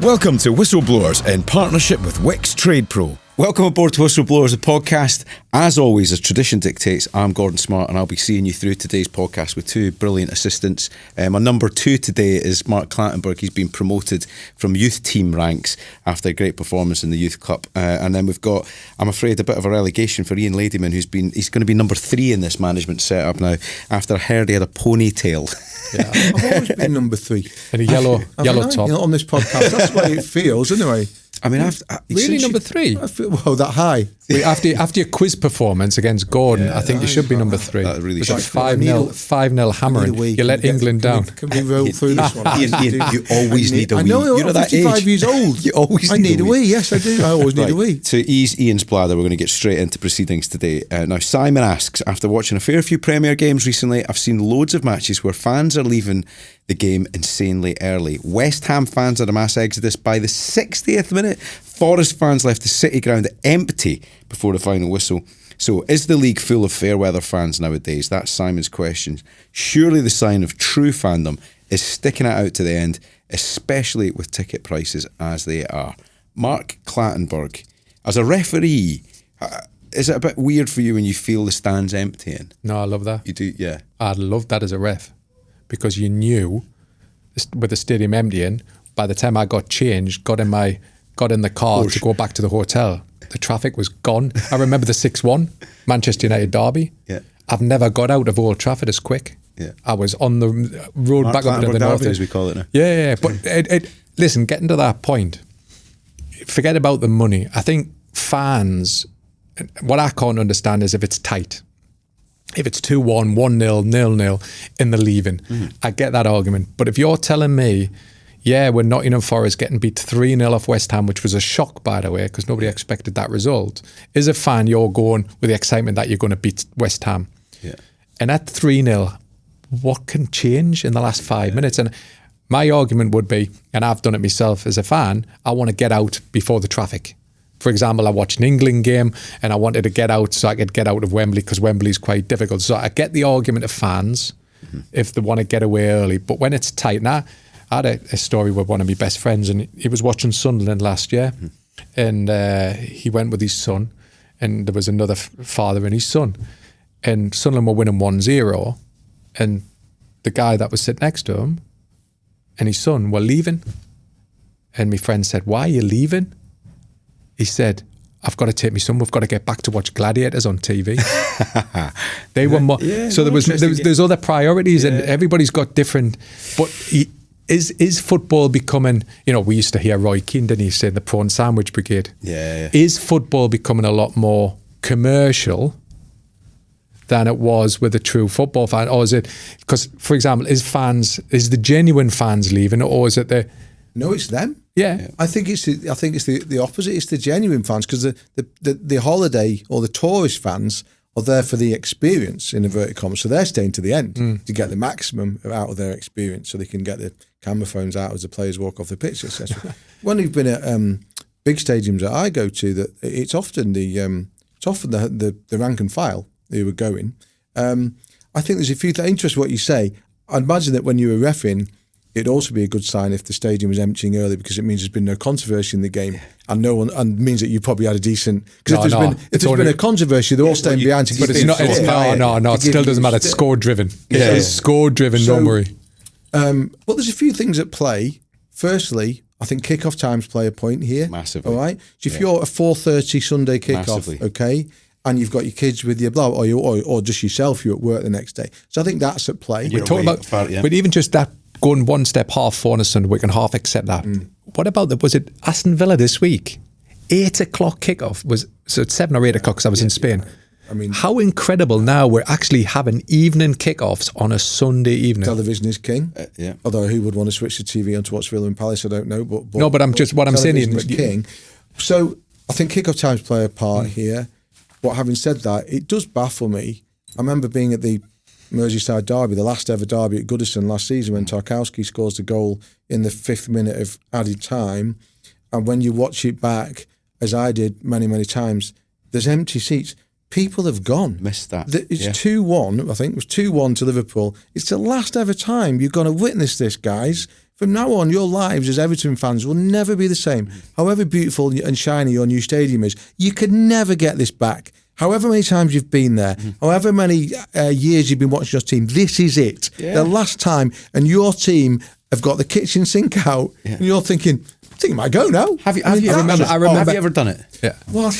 Welcome to Whistleblowers in partnership with Wix Trade Pro. Welcome aboard to Whistleblowers, a podcast. As always, as tradition dictates, I'm Gordon Smart and I'll be seeing you through today's podcast with two brilliant assistants. My number two today is Mark Clattenburg. He's been promoted from youth team ranks after a great performance in the Youth Cup. And then we've got, I'm afraid, a bit of a relegation for Ian Ladyman, he's going to be number 3 in this management setup now after I heard he had a ponytail. Yeah, I've always been number 3. And a yellow top. You know, on this podcast, that's the way it feels, anyway. I mean, really number 3? I feel, well, that high. After your quiz performance against Gordon, I think you should be number 3. That really should. 5-0 hammering. You let England down. Can we roll through this one? Ian, you always need a wee. I know, you're I'm 55 years old. You always need a wee. Yes, I do. I always need a wee. To ease Ian's bladder, we're going to get straight into proceedings today. Now, Simon asks, after watching a fair few Premier games recently, I've seen loads of matches where fans are leaving the game insanely early. West Ham fans had a mass exodus by the 60th minute. Forest fans left the City ground empty before the final whistle. So, is the league full of fair weather fans nowadays? That's Simon's question. Surely the sign of true fandom is sticking it out to the end, especially with ticket prices as they are. Mark Clattenburg, as a referee, is it a bit weird for you when you feel the stands emptying? No, I love that. You do, yeah. I'd love that as a ref, because you knew with the stadium emptying, by the time I got changed, got in the car to go back to the hotel, the traffic was gone. I remember the 6-1 Manchester United derby. Yeah. I've never got out of Old Trafford as quick. Yeah. I was on the road Mark back up to the north, as we call it now. Yeah. But listen, getting to that point, forget about the money. I think fans, what I can't understand is if it's tight. If it's 2-1, 1-0, 0-0 in the leaving, I get that argument. But if you're telling me, yeah, we're Nottingham Forest getting beat 3-0 off West Ham, which was a shock, by the way, because nobody expected that result. As a fan, you're going with the excitement that you're going to beat West Ham. Yeah. And at 3-0, what can change in the last 5 minutes? And my argument would be, and I've done it myself as a fan, I want to get out before the traffic. For example, I watched an England game and I wanted to get out so I could get out of Wembley because Wembley's quite difficult. So I get the argument of fans if they want to get away early. But when it's tight, now I had a story with one of my best friends and he was watching Sunderland last year and he went with his son and there was another father and his son. And Sunderland were winning 1-0 and the guy that was sitting next to him and his son were leaving. And my friend said, "Why are you leaving?" He said, "I've got to take my son. We've got to get back to watch Gladiators on TV." They were more. So there's other priorities, and everybody's got different. But is football becoming? You know, we used to hear Roy Keane, didn't he, say the prawn sandwich brigade? Yeah. Is football becoming a lot more commercial than it was with a true football fan, or is it? Because, for example, is the genuine fans leaving, or is it the? No, it's them. Yeah. I think it's the opposite. It's the genuine fans because the holiday or the tourist fans are there for the experience in inverted commas. So they're staying to the end to get the maximum out of their experience, so they can get the camera phones out as the players walk off the pitch, etc. When you've been at big stadiums that I go to, that it's often the rank and file who are going. I think there's a few things. Interesting what you say. I imagine that when you were reffing, it'd also be a good sign if the stadium was emptying early because it means there's been no controversy in the game and means that you probably had a decent. Because if there's been a controversy, they're all staying behind. But it's not. It still doesn't matter. It's score driven. Yeah, it's score driven. Don't worry. Well, there's a few things at play. Firstly, I think kickoff times play a point here. Massively. All right. So if you're a 4:30 Sunday kickoff, okay, and you've got your kids with you, or just yourself, you're at work the next day. So I think that's at play. We're talking about, but even just that. Going one step half 4 on a Sunday, we can half accept that. What about was it Aston Villa this week? 8 o'clock kickoff so it's 7 or 8 o'clock because I was in Spain. I mean, how incredible now we're actually having evening kickoffs on a Sunday evening. Television is king. Although who would want to switch the TV on to watch Villa and Palace? I don't know. But I'm saying is king. So I think kickoff times play a part here. But having said that, it does baffle me. I remember being at the Merseyside derby, the last ever derby at Goodison last season when Tarkowski scores the goal in the 5th minute of added time. And when you watch it back, as I did many, many times, there's empty seats. People have gone. Missed that. It's 2-1, I think it was 2-1 to Liverpool. It's the last ever time you're going to witness this, guys, From now on, your lives as Everton fans will never be the same. However beautiful and shiny your new stadium is, you could never get this back. However many times you've been there, however many years you've been watching your team, this is it. Yeah. The last time, and your team have got the kitchen sink out, and you're thinking, I think it might go now. Have you ever done it? Yeah. Well,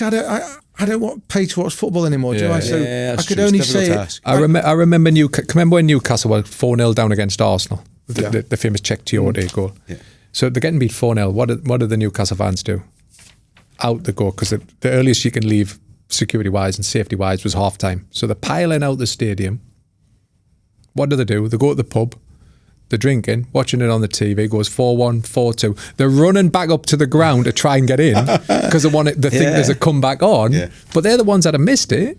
I don't want pay to watch football anymore, do I? So that's I could true. only It's difficult say to it. ask. I remember when Newcastle were 4-0 down against Arsenal, the famous Czech Teodor goal. Yeah. So they're getting beat 4-0. What do the Newcastle fans do? Out the go, because the earliest you can leave security-wise and safety-wise was half-time. So they're piling out the stadium. What do? They go to the pub, they're drinking, watching it on the TV, goes 4-1, 4-2. They're running back up to the ground to try and get in because they think there's a comeback on. Yeah. But they're the ones that have missed it.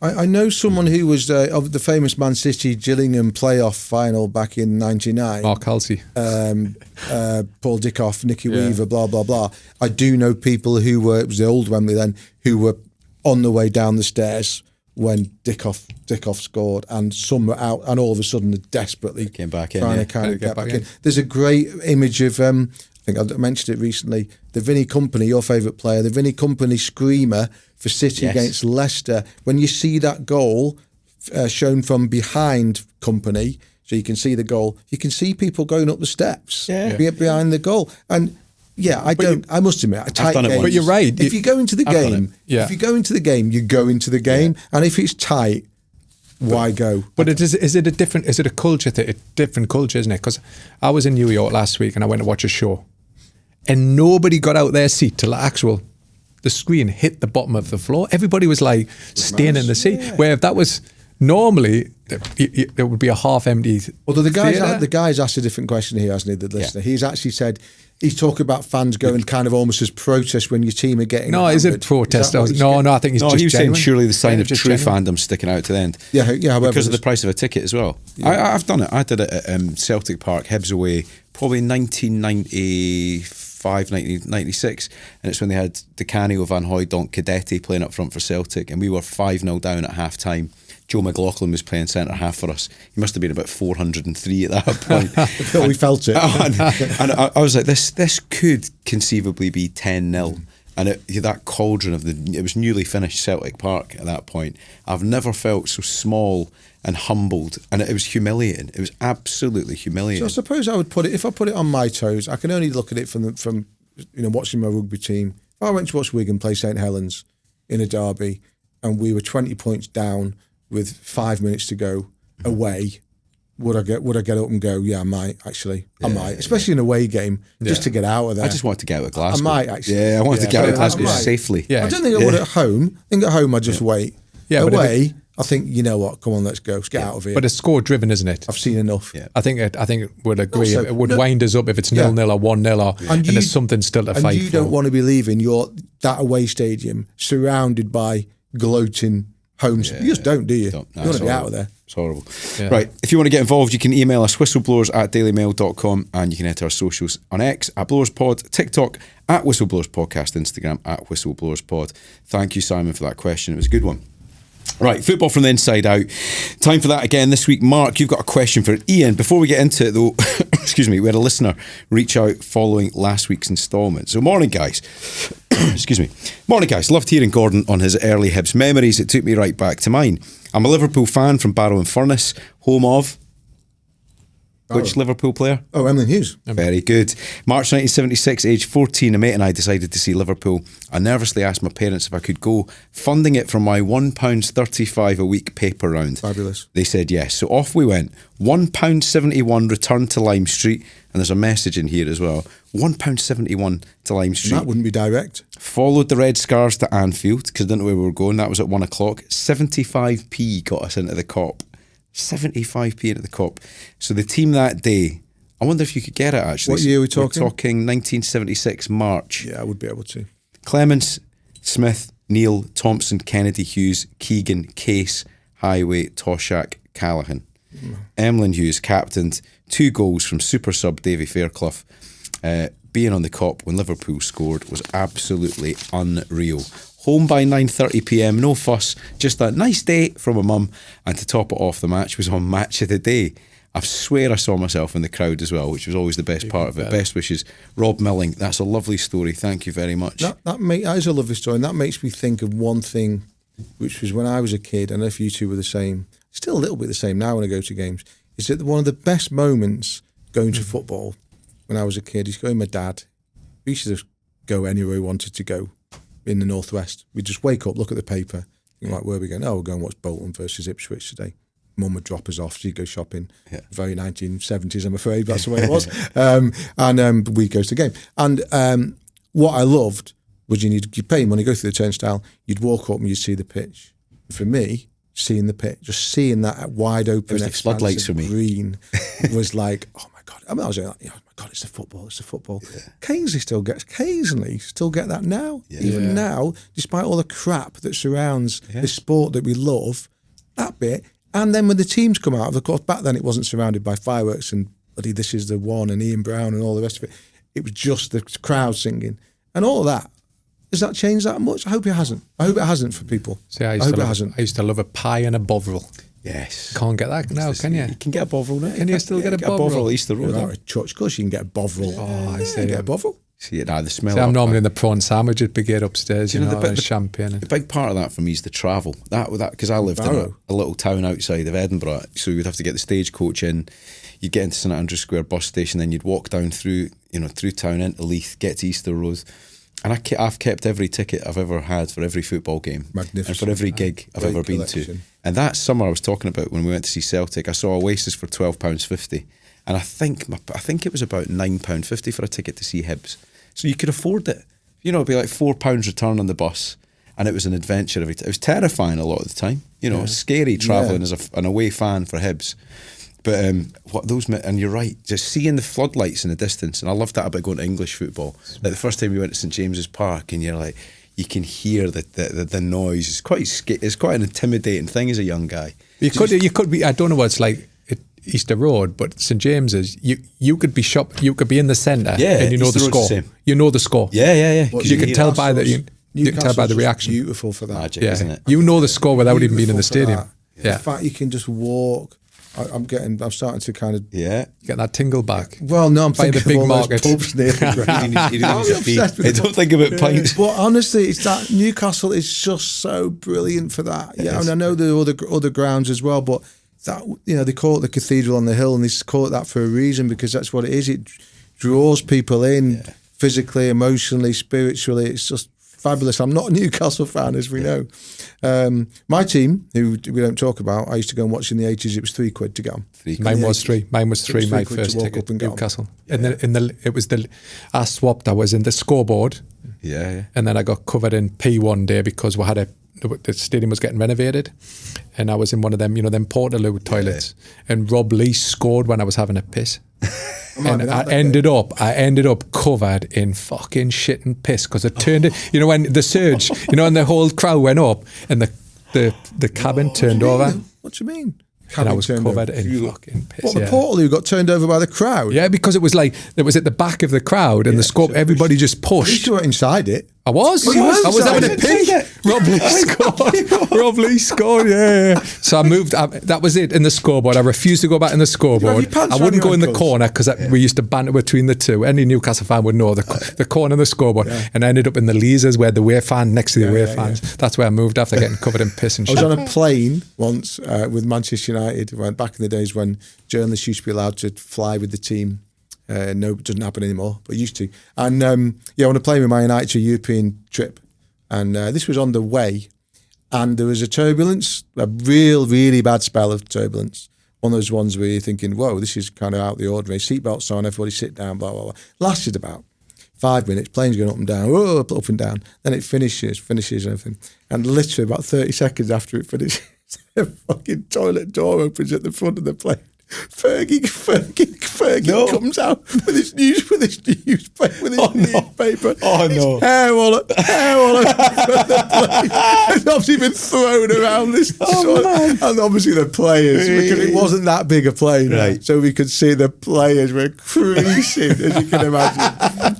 I know someone who was of the famous Man City Gillingham playoff final back in '99. Mark Halsey. Paul Dickoff, Nicky Weaver, blah, blah, blah. I do know people who were, it was the old Wembley then, who were on the way down the stairs when Dickoff scored, and some were out, and all of a sudden they're desperately came back in, trying to kind of get back in. There's a great image of, I think I mentioned it recently, the Vinnie Kompany, your favourite player, the Vinnie Kompany screamer for City against Leicester. When you see that goal shown from behind Kompany, so you can see the goal, you can see people going up the steps behind the goal. And I must admit, I've done it once. But you're right. If you go into the game, you go into the game, and if it's tight, why go? But is it a culture thing? A different culture, isn't it? Because I was in New York last week and I went to watch a show, and nobody got out their seat till the screen hit the bottom of the floor. Everybody was like staying in the seat. Yeah. Where if that was normally, there would be a half-empty. Although the guy's asked a different question here, hasn't he? The listener, he's actually said. He's talking about fans going kind of almost as protest when your team are getting. No, is it protest? No, I think he's just. He was saying surely the sign of true fandom sticking out to the end. Yeah. Because of the price of a ticket as well. Yeah. I've done it. I did it at Celtic Park, Hibs away, probably 1995, 1996, and it's when they had Di Canio, Van Hooijdonk, Cadete playing up front for Celtic, and we were 5-0 down at half time. Joe McLaughlin was playing centre half for us. He must have been about 403 at that point. We felt it. And I was like, this could conceivably be 10-0. And that cauldron it was newly finished Celtic Park at that point. I've never felt so small and humbled, and it was humiliating. It was absolutely humiliating. So I suppose I would if I put it on my toes, I can only look at it from watching my rugby team. If I went to watch Wigan play St Helens in a derby, and we were 20 points down with 5 minutes to go away, would I get up and go, I might actually, especially in an away game, just to get out of there. I just wanted to get out of Glasgow. I might actually. Yeah, I wanted to get out of Glasgow safely. Yeah. I don't think I would at home. I think at home I'd just wait. Yeah, away, I think, you know what, come on, let's go, let's get out of here. But it's score driven, isn't it? I've seen enough. Yeah. I think would agree. Also, it would wind us up if it's 0-0 or 1-0 and there's something still to fight for. And you don't want to be leaving that away stadium surrounded by gloating homes. You just don't, do you? You want to be out of there. It's horrible. Yeah. Right, if you want to get involved, you can email us whistleblowers@dailymail.com, and you can enter our socials on X @BlowersPod, TikTok @WhistleblowersPodcast, Instagram @WhistleblowersPod. Thank you, Simon, for that question. It was a good one. Right, football from the inside out. Time for that again this week. Mark, you've got a question for Ian. Before we get into it, though, excuse me, we had a listener reach out following last week's instalment. So, morning, guys. Excuse me. Morning, guys. Loved hearing Gordon on his early Hibs memories. It took me right back to mine. I'm a Liverpool fan from Barrow and Furness, home of... Which Liverpool player? Oh, Emlyn Hughes. Very good. March 1976, age 14, a mate and I decided to see Liverpool. I nervously asked my parents if I could go, funding it from my £1.35 a week paper round. Fabulous. They said yes. So off we went. £1.71 return to Lime Street. And there's a message in here as well. £1.71 to Lime Street. And that wouldn't be direct. Followed the Red Scars to Anfield because I didn't know where we were going. That was at 1 o'clock. 75p got us into the Kop. 75p into the Kop. So the team that day, I wonder if you could get it actually. What year are we talking? We're talking 1976 March. Yeah, I would be able to. Clements, Smith, Neil, Thompson, Kennedy, Hughes, Keegan, Case, Highway, Toshak, Callaghan. Emlyn Hughes captained, 2 goals from super sub Davy Fairclough. Being on the Kop when Liverpool scored was absolutely unreal. Home by 9:30pm, no fuss, just a nice day from a mum. And to top it off, the match was on Match of the Day. I swear I saw myself in the crowd as well, which was always the best part of it. Best wishes, Rob Milling. That's a lovely story. Thank you very much. That is a lovely story, and that makes me think of one thing, which was when I was a kid. I don't know if you two were the same. Still a little bit the same now when I go to games. Is that one of the best moments going to football when I was a kid? Is going with my dad. We used to just go anywhere we wanted to go in the Northwest. We'd just wake up, look at the paper, think like, where are we going? Oh, we're going to watch Bolton versus Ipswich today. Mum would drop us off. She'd go shopping. Yeah. Very 1970s, I'm afraid. That's the way it was. And we go to the game. And what I loved was you'd pay money, go through the turnstile, you'd walk up and you'd see the pitch. For me, seeing the pitch, just seeing that wide open expanse of green was like, oh my God. I mean, I was like, oh my God, it's the football. Yeah. Occasionally still get that now. Yeah. Even now, despite all the crap that surrounds the sport that we love, that bit. And then when the teams come out, of course, back then it wasn't surrounded by fireworks and bloody This Is the One and Ian Brown and all the rest of it. It was just the crowd singing and all of that. Has that changed that much? I hope it hasn't. I hope it hasn't for people. See, I used to love a pie and a bovril. Yes. Can't get that now, can you? You can get a bovril now. Can you still get a bovril? Easter Road. Without a church, of course you can get a bovril. Oh, I see. You get a bovril. See it now, the smell. See, I'm normally in the prawn sandwich at Brigade upstairs, the champagne. A big part of that for me is the travel. That because I lived in a little town outside of Edinburgh, so you'd have to get the stagecoach in. You'd get into St Andrews Square bus station, then you'd walk down through town into Leith, get to Easter Road. And I've kept every ticket I've ever had for every football game. Magnificent. And for every gig I've ever been to. And that summer I was talking about when we went to see Celtic, I saw Oasis for £12.50. And I think it was about £9.50 for a ticket to see Hibs. So you could afford it. It'd be like £4 return on the bus. And it was an adventure every time. It was terrifying a lot of the time. Scary travelling as an away fan for Hibs. But and you're right, just seeing the floodlights in the distance, and I love that about going to English football. Like the first time we went to St James's Park, and you're like, you can hear the noise. It's quite an intimidating thing as a young guy. You could be. I don't know what it's like at Easter Road, but St James's, you could be you could be in the centre, and you know the score. You know the score. Yeah. Because you can tell by the reaction. Beautiful for that. Magic, isn't it? You know the score without even being in the stadium. Yeah. The fact you can just walk. I'm starting to kind of get that tingle back. Well, no, I'm thinking the big of all market. those pubs near the ground. I don't think about pints. But honestly, it's that Newcastle is just so brilliant for that. Yeah, and I know there are other grounds as well, but that they call it the Cathedral on the Hill, and they call it that for a reason because that's what it is. It draws people in physically, emotionally, spiritually. It's just fabulous. I'm not a Newcastle fan, as we know. My team, who we don't talk about, I used to go and watch in the 80s. It was £3 to get on. Mine was three. My first ticket. Newcastle. Yeah. I swapped. I was in the scoreboard. Yeah. And then I got covered in pee one day because the stadium was getting renovated, and I was in one of them, them Portaloo toilets. And Rob Lee scored when I was having a piss. And I ended up covered in fucking shit and piss because it turned it. When the surge, and the whole crowd went up and the cabin turned over. What do you mean? And I was covered in fucking piss. What, the Portaloo got turned over by the crowd? Yeah, because it was at the back of the crowd and the scope, everybody just pushed. You were inside it. I was. I was having a piss. Rob Lee scored. Rob Lee scored, yeah. So I moved. That was it in the scoreboard. I refused to go back in the scoreboard. I wouldn't go in the corner because we used to banter between the two. Any Newcastle fan would know the corner and the scoreboard. Yeah. And I ended up in the Leazers where the away fan next to the away fans. Yeah. That's where I moved after getting covered in piss and shit. I was on a plane once with Manchester United. Back in the days when journalists used to be allowed to fly with the team. No, it doesn't happen anymore, but it used to. And on a plane with Man United to a European trip, and this was on the way, and there was a turbulence, a really bad spell of turbulence. One of those ones where you're thinking, whoa, this is kind of out of the ordinary. Seatbelts on, everybody sit down, blah, blah, blah. Lasted about 5 minutes, planes going up and down, up and down. Then it finishes and everything. And literally about 30 seconds after it finishes, the fucking toilet door opens at the front of the plane. Fergie comes out with his newspaper. Oh no! Hair wallet. It's obviously been thrown around this. And obviously the players, because it wasn't that big a plane, right? So we could see the players were creasing, as you can imagine,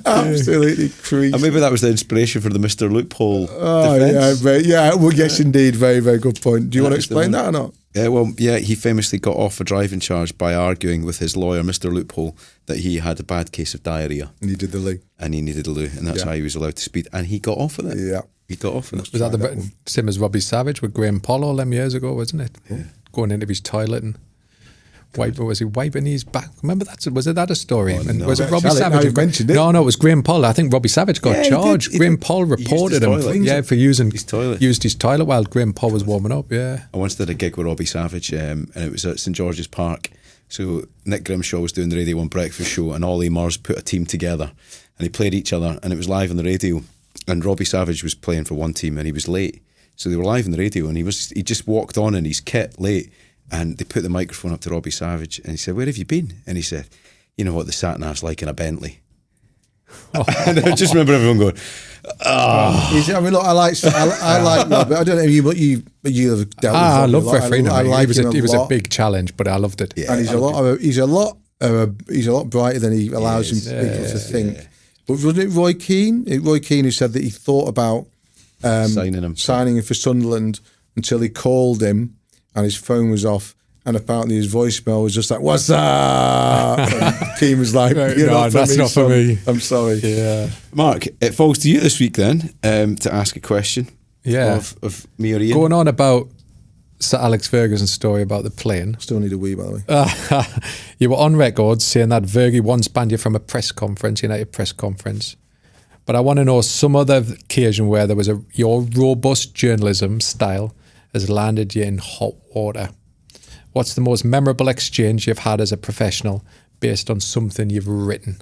absolutely creasing. And maybe that was the inspiration for the Mr. Loophole defence. Yeah. Well, yes, indeed. Very, very good point. Do you want to explain that or not? He famously got off a driving charge by arguing with his lawyer, Mr. Loophole, that he had a bad case of diarrhea. And he did the loo. And he needed a loo, and that's how he was allowed to speed. And he got off with it. Yeah. He got off with it. Was that the same as Robbie Savage with Graham Pollard them years ago, wasn't it? Yeah. Going into his toilet and was he wiping his back? Remember that? Was it that a story? And no. was it Robbie Charlie, Savage? now you mentioned it. No, it was Graham Pollard. I think Robbie Savage got He charged. did. Graham Poll reported him. For using his toilet. Used his toilet while Graham Poll was warming up. Yeah. I once did a gig with Robbie Savage, and it was at St George's Park. So Nick Grimshaw was doing the Radio 1 breakfast show, and Ollie Mars put a team together, and they played each other, and it was live on the radio. And Robbie Savage was playing for one team, and he was late. So they were live on the radio, and he just walked on in his kit late, and they put the microphone up to Robbie Savage, and he said, "Where have you been?" And he said, "You know what the sat-nav's like in a Bentley." And I just remember everyone going, "Oh." I mean, look, I like Robbie. I don't know you have dealt with Robbie. I love refereeing I him. like He was him a big challenge, but I loved it. Yeah. and he's a lot brighter than he allows people to think. But wasn't it Roy Keane? Roy Keane who said that he thought about signing him for Sunderland until he called him and his phone was off, and apparently his voicemail was just like, "What's up?" And Keane was like, that's not for me. I'm sorry. Yeah. Mark, it falls to you this week then to ask a question of me or Ian. Going on about Sir Alex Ferguson's story about the plane. Still need a wee, by the way. You were on record saying that Fergie once banned you from a press conference, United press conference. But I want to know some other occasion where there was your robust journalism style has landed you in hot water. What's the most memorable exchange you've had as a professional based on something you've written?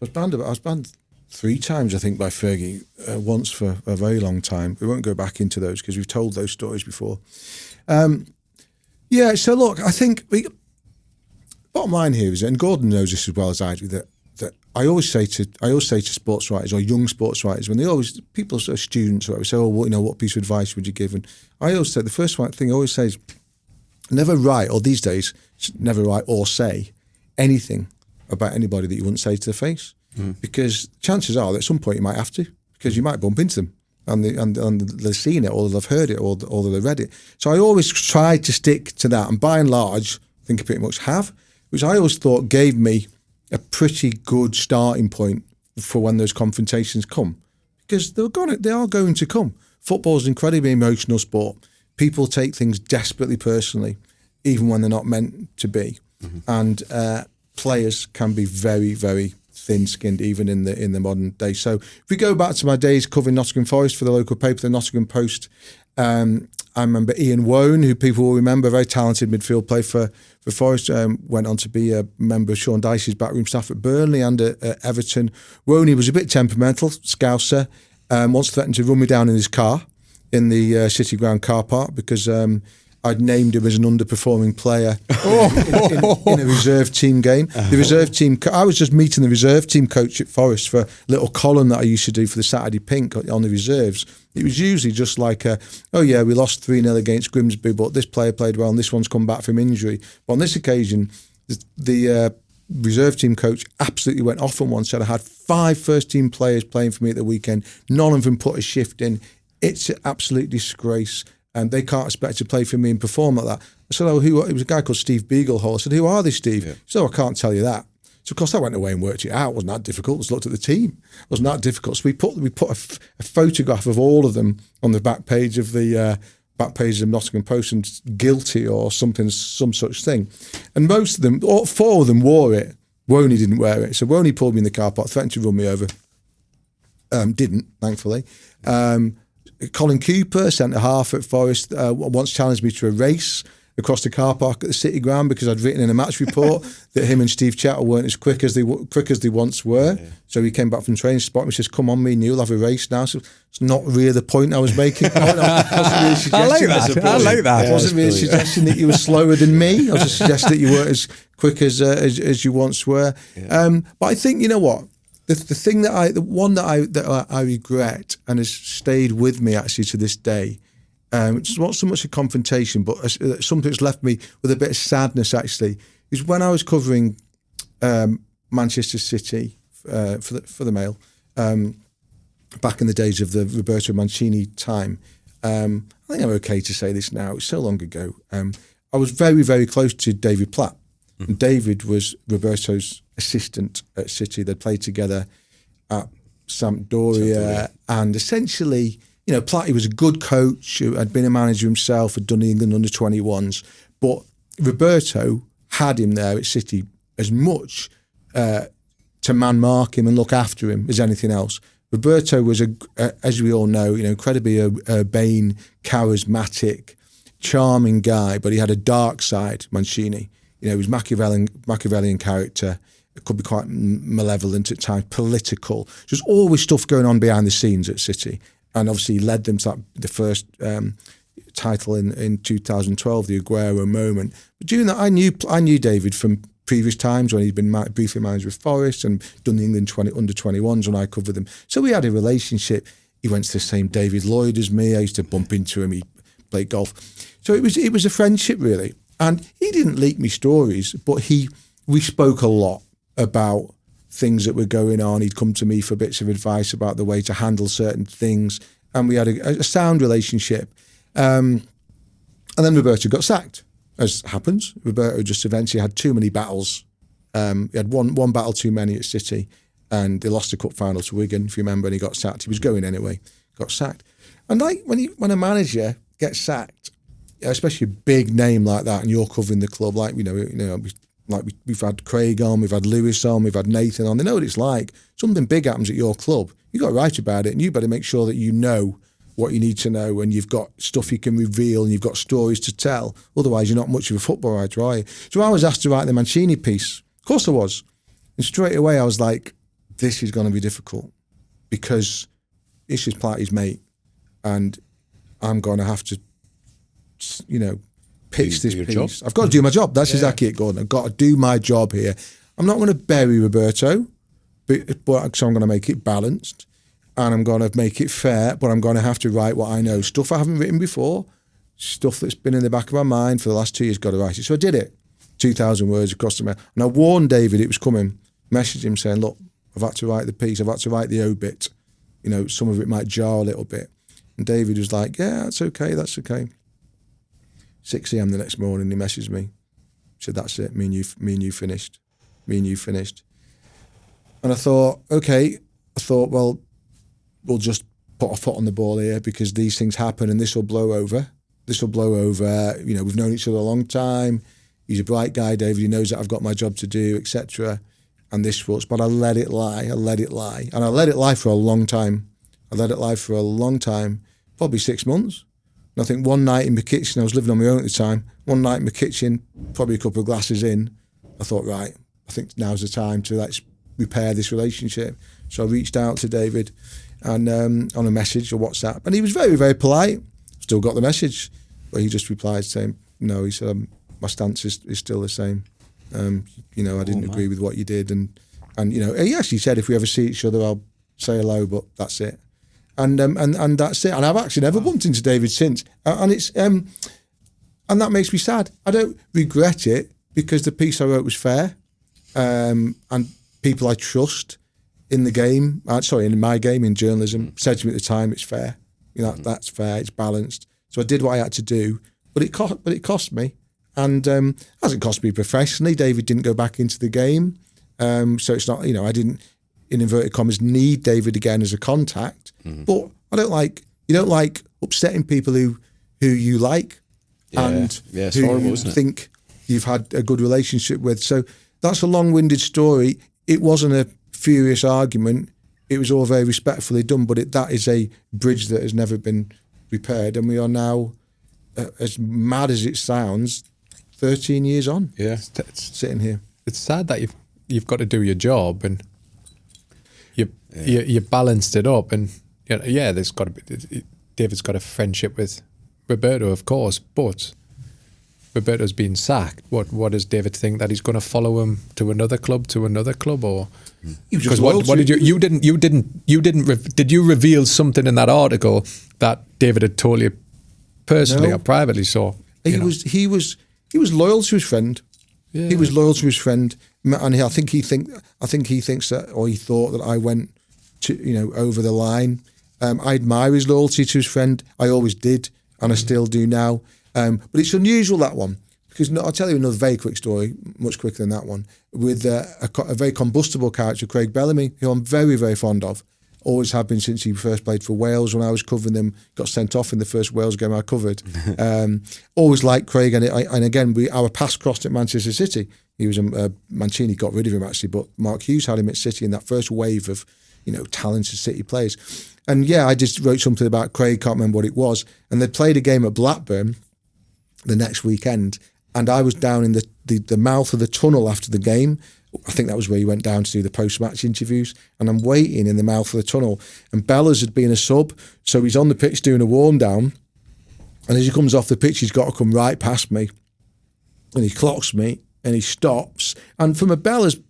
I was banned 3 times, I think, by Fergie. Once for a very long time. We won't go back into those because we've told those stories before. So look, I think bottom line here is, and Gordon knows this as well as I do, that I always say to sports writers or young sports writers, when people are students or whatever, say, what piece of advice would you give? And I always say, the first thing I always say is, never write, or these days, never write or say anything about anybody that you wouldn't say to their face. Because chances are that at some point you might have to, because you might bump into them and they've seen it or they've heard it or they've read it. So I always try to stick to that, and by and large, I think I pretty much have, which I always thought gave me a pretty good starting point for when those confrontations come, because they are going to come. Football's an incredibly emotional sport. People take things desperately personally, even when they're not meant to be, and players can be very, very thin-skinned even in the modern day. So if we go back to my days covering Nottingham Forest for the local paper, the Nottingham Post, I remember Ian Wone, who people will remember, a very talented midfield player for Forest, went on to be a member of Sean Dyche's backroom staff at Burnley and at Everton. Wone was a bit temperamental, Scouser, once threatened to run me down in his car in the City Ground car park because I'd named him as an underperforming player in a reserve team game. The reserve team, I was just meeting the reserve team coach at Forest for a little column that I used to do for the Saturday Pink on the reserves. It was usually just like, we lost 3-0 against Grimsby, but this player played well and this one's come back from injury. But on this occasion, the reserve team coach absolutely went off on one, said I had 5 first team players playing for me at the weekend. None of them put a shift in. It's an absolute disgrace. And they can't expect to play for me and perform like that. I said, it was a guy called Steve Beaglehole. I said, who are they, Steve? Yeah. He said, I can't tell you that. So, of course, I went away and worked it out. It wasn't that difficult. I just looked at the team. It wasn't that difficult. So we put a photograph of all of them on the back page of the Nottingham Post and guilty or something, some such thing. And most of them, 4 of them wore it. Woney didn't wear it. So Woney pulled me in the car park, threatened to run me over. Didn't, thankfully. Colin Cooper, centre-half at Forest, once challenged me to a race across the car park at the City Ground because I'd written in a match report that him and Steve Chattle weren't as quick as they once were. Yeah. So he came back from training, spotted me, says, "Come on, me and you'll have a race now." So it's not really the point I was making. I like that. I wasn't really suggesting that you were slower than me. I was just suggesting that you weren't as quick as you once were. Yeah. But I think, you know what? The one that I regret and has stayed with me actually to this day, it's not so much a confrontation, but something that's left me with a bit of sadness actually, is when I was covering Manchester City for the Mail back in the days of the Roberto Mancini time. I think I'm okay to say this now. It's so long ago. I was very, very close to David Platt. And David was Roberto's assistant at City. They'd played together at Sampdoria. And essentially, you know, Platt, he was a good coach who had been a manager himself, had done the England under-21s. But Roberto had him there at City as much to man-mark him and look after him as anything else. Roberto was, as we all know, you know, incredibly urbane, charismatic, charming guy, but he had a dark side, Mancini. You know, he was Machiavellian character. It could be quite malevolent at times, political. There's always stuff going on behind the scenes at City. And obviously he led them to the first title in 2012, the Aguero moment. But during that, I knew David from previous times when he'd been briefly manager with Forest and done the England under-21s when I covered them. So we had a relationship. He went to the same David Lloyd as me. I used to bump into him. He played golf. So it was a friendship, really. And he didn't leak me stories, but we spoke a lot about things that were going on. He'd come to me for bits of advice about the way to handle certain things. And we had a sound relationship. And then Roberto got sacked, as happens. Roberto just eventually had too many battles. He had one battle too many at City, and they lost the cup final to Wigan, if you remember, and he got sacked. He was going anyway, got sacked. And like when a manager gets sacked, especially a big name like that, and you're covering the club, like we've had Craig on, we've had Lewis on, we've had Nathan on. They know what it's like. Something big happens at your club. You got to write about it, and you better make sure that you know what you need to know, and you've got stuff you can reveal, and you've got stories to tell. Otherwise, you're not much of a football writer, are you? So I was asked to write the Mancini piece. Of course I was. And straight away I was like, this is going to be difficult because it's just Platty's mate, and I'm going to have to, you know, pitch this piece. Job. I've got to do my job. That's exactly it, Gordon. I've got to do my job here. I'm not going to bury Roberto, but so I'm going to make it balanced. And I'm going to make it fair, but I'm going to have to write what I know. Stuff I haven't written before, stuff that's been in the back of my mind for the last 2 years, got to write it. So I did it. 2,000 words across the mail. And I warned David it was coming, messaged him saying, look, I've had to write the piece, I've had to write the obit. You know, some of it might jar a little bit. And David was like, yeah, that's okay. 6 a.m. the next morning, he messaged me. He said, that's it, me and you finished. And I thought, okay. Well, we'll just put our foot on the ball here because these things happen and this will blow over. You know, we've known each other a long time. He's a bright guy, David. He knows that I've got my job to do, etc. And this was, but I let it lie. And I let it lie for a long time. Probably 6 months. And I think one night in my kitchen, I was living on my own at the time, one night in my kitchen, probably a couple of glasses in, I thought, right, I think now's the time to let's repair this relationship. So I reached out to David and on a message or WhatsApp, and he was very, very polite. Still got the message, but he just replied saying, no, he said, my stance is still the same. You know, I didn't agree with what you did, and you know, he actually said if we ever see each other, I'll say hello, but that's it. And that's it. And I've actually never bumped into David since, and it's and that makes me sad. I don't regret it because the piece I wrote was fair, and people I trust in the game, in my game, in journalism, said to me at the time, it's fair. You know, that's fair, it's balanced. So I did what I had to do, but it cost me. And hasn't cost me professionally. David didn't go back into the game. So it's not, you know, I didn't, in inverted commas, need David again as a contact. But you don't like upsetting people who you like and it's who horrible, you isn't it? think you've had a good relationship with. So that's a long-winded story. It wasn't a furious argument. It was all very respectfully done, but that is a bridge that has never been repaired, and we are now, as mad as it sounds, 13 years on. Yeah, sitting here. It's sad that you've got to do your job, and you balanced it up, and there's got to be. David's got a friendship with Roberto, of course, but Roberto's been sacked. What does David think, that he's going to follow him to another club, or? Because what did you did you reveal something in that article that David had told you personally or privately? So he was loyal to his friend. Yeah. He was loyal to his friend, and I think he thinks that, or he thought that I went to over the line, I admire his loyalty to his friend. I always did, and I still do now. But it's unusual, that one, because I'll tell you another very quick story, much quicker than that one, with a very combustible character, Craig Bellamy, who I'm very, very fond of. Always have been since he first played for Wales when I was covering them. Got sent off in the first Wales game I covered. Always liked Craig, and again, our paths crossed at Manchester City. He was Mancini got rid of him actually, but Mark Hughes had him at City in that first wave of talented City players. And yeah, I just wrote something about Craig, can't remember what it was, and they played a game at Blackburn the next weekend, and I was down in the mouth of the tunnel after the game. I think that was where he went down to do the post-match interviews, and I'm waiting in the mouth of the tunnel, and Bellas had been a sub, so he's on the pitch doing a warm-down, and as he comes off the pitch, he's got to come right past me, and he clocks me, and he stops, and from a Bellas,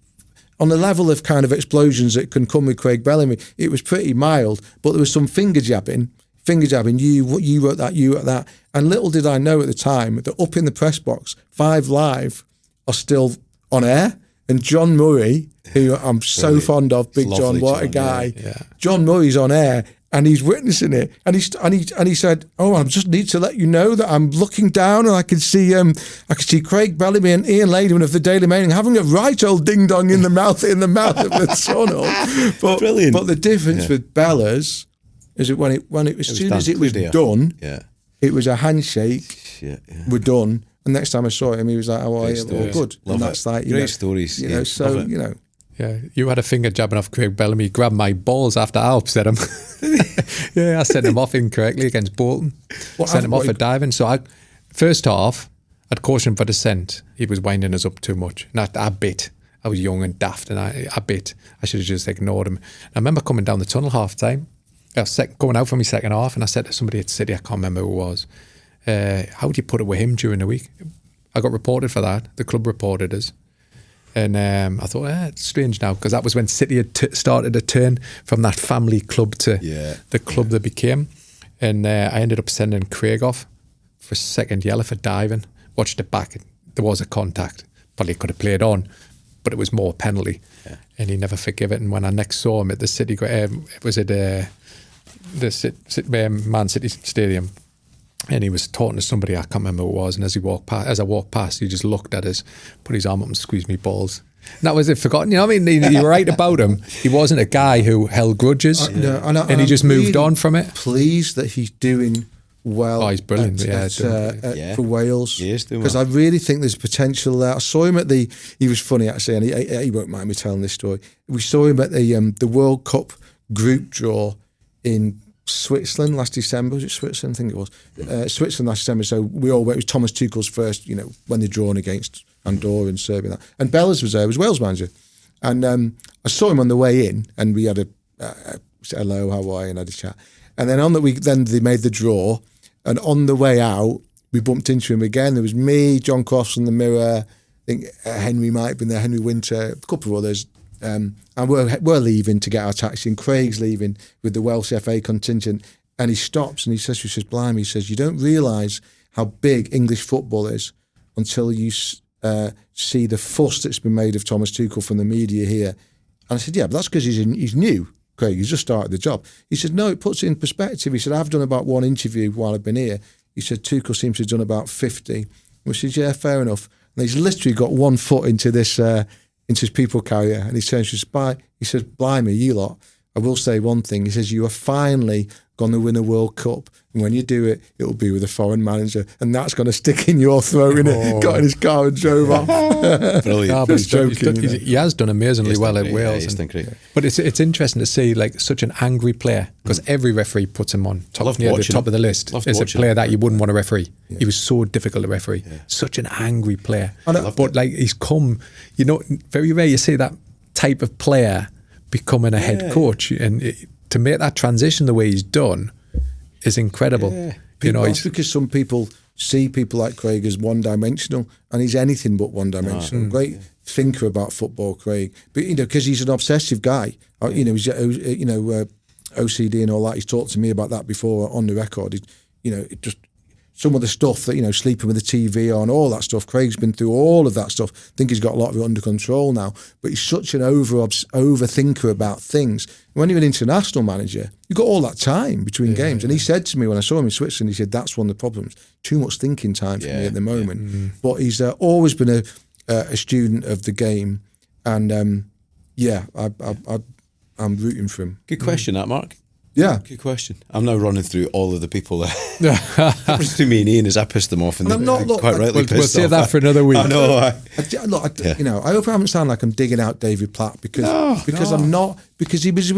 on the level of kind of explosions that can come with Craig Bellamy, it was pretty mild, but there was some finger jabbing, you wrote that, and little did I know at the time that up in the press box, 5 Live are still on air. And John Murray, who I'm so fond of, Big John, what a guy. Yeah. John Murray's on air and he's witnessing it. And he said, "Oh, I just need to let you know that I'm looking down and I can see Craig Bellamy and Ian Ladyman of the Daily Mail having a right old ding dong in the mouth of the tunnel." But brilliant. But the difference with Bellas is that when it as soon as it was done, it was a handshake. We're done. And next time I saw him, he was like, "Oh, all good." Love and that's it. like Great stories. So Yeah, you had a finger jabbing off Craig Bellamy. He grabbed my balls after I upset him. I sent him off incorrectly against Bolton. Sent him off for diving. So first half, I'd cautioned for dissent. He was winding us up too much. And I bit. I was young and daft, and I bit. I should have just ignored him. And I remember coming down the tunnel half time. I was going out for my second half, and I said to somebody at City, I can't remember who it was, how would you put it with him during the week? I got reported for that. The club reported us. And I thought, it's strange now, because that was when City had started to turn from that family club to the club they became. And I ended up sending Craig off for a second yellow for diving. Watched it back. There was a contact. Probably could have played on, but it was more penalty. Yeah. And he never forgave it. And when I next saw him at the City, it was at the Man City Stadium. And he was talking to somebody, I can't remember who it was, and as I walked past, he just looked at us, put his arm up and squeezed me balls. And that was it, forgotten. You know what I mean? You're right about him. He wasn't a guy who held grudges, and he just moved on from it. Pleased that he's doing well. Oh, he's brilliant. For Wales. He is doing well. Because I really think there's potential there. I saw him at he was funny actually, and he won't mind me telling this story. We saw him at the World Cup group draw in Switzerland last December. Was it Switzerland? I think it was. Switzerland last December. So we all went. It was Thomas Tuchel's first, when they're drawn against Andorra and Serbia. And Bellas was there. He was Wales manager. And I saw him on the way in, and we had a hello, how are you, and had a chat. And then then they made the draw, and on the way out, we bumped into him again. There was me, John Cross from the Mirror. I think Henry might have been there, Henry Winter, a couple of others. And we're leaving to get our taxi, and Craig's leaving with the Welsh FA contingent, and he stops and he says, "Blimey," he says, "you don't realise how big English football is until you see the fuss that's been made of Thomas Tuchel from the media here." And I said, "Yeah, but that's because he's new, Craig. He's just started the job." He said, "No, it puts it in perspective." He said, "I've done about 1 interview while I've been here." He said, "Tuchel seems to have done about 50. We said, "Yeah, fair enough." And he's literally got 1 foot into this into his people carrier, and he turns to his spy. He says, "Blimey, you lot, I will say one thing." He says, "You are finally going to win a World Cup, and when you do it, it will be with a foreign manager, and that's going to stick in your throat." Got in his car and drove off. Brilliant. Just joking. He has done amazingly well at Wales. But it's interesting to see such an angry player, because every referee puts him on top of the list. Is a player that you wouldn't want to referee. Yeah. He was so difficult to referee. Yeah. Such an angry player. But he's come, very rare you see that type of player becoming a head coach, and to make that transition the way he's done is incredible. Yeah. It's because some people see people like Craig as one-dimensional, and he's anything but one-dimensional. Great thinker about football, Craig, but because he's an obsessive guy. He's OCD and all that. He's talked to me about that before on the record. It just some of the stuff that, sleeping with the TV on, all that stuff. Craig's been through all of that stuff. I think he's got a lot of it under control now. But he's such an overthinker about things. When you're an international manager, you've got all that time between games. And he said to me when I saw him in Switzerland, he said, that's one of the problems. Too much thinking time for me at the moment. But he's always been a student of the game. And I'm rooting for him. Good question, that, Mark. Yeah. Good question. I'm now running through all of the people that between me and Ian as I pissed them off, and I'm not, quite rightly pissed We'll save off. that for another week. I know. I hope I haven't sounded like I'm digging out David Platt because I'm not, because he was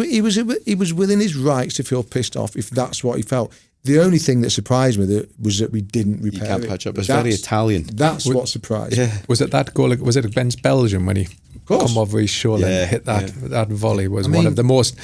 within his rights to feel pissed off if that's what he felt. The only thing that surprised me was that we didn't repair it. You can't patch up. It's very Italian. That's what surprised me. Was it that goal? Was it against Belgium when he come over his shoulder and hit that volley? Was one of the most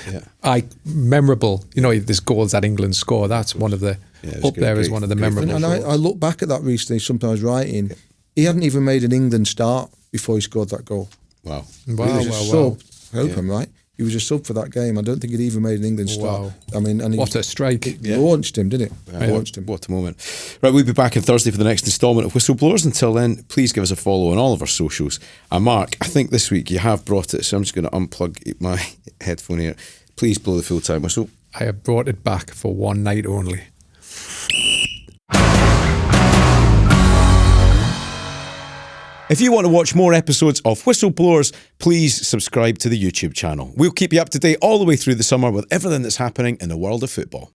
memorable. This goals that England score. That's one of the as one of the memorable. And I look back at that recently. Sometimes writing, he hadn't even made an England start before he scored that goal. Wow. He was a sub. I hope I'm right. He was a sub for that game. I don't think he'd even made an England start. Wow. I mean, and what a strike. It launched him, didn't it? Launched him. What a moment. Right, we'll be back on Thursday for the next instalment of Whistleblowers. Until then, please give us a follow on all of our socials. And Mark, I think this week you have brought it, so I'm just going to unplug my headphone here. Please blow the full-time whistle. I have brought it back for one night only. If you want to watch more episodes of Whistleblowers, please subscribe to the YouTube channel. We'll keep you up to date all the way through the summer with everything that's happening in the world of football.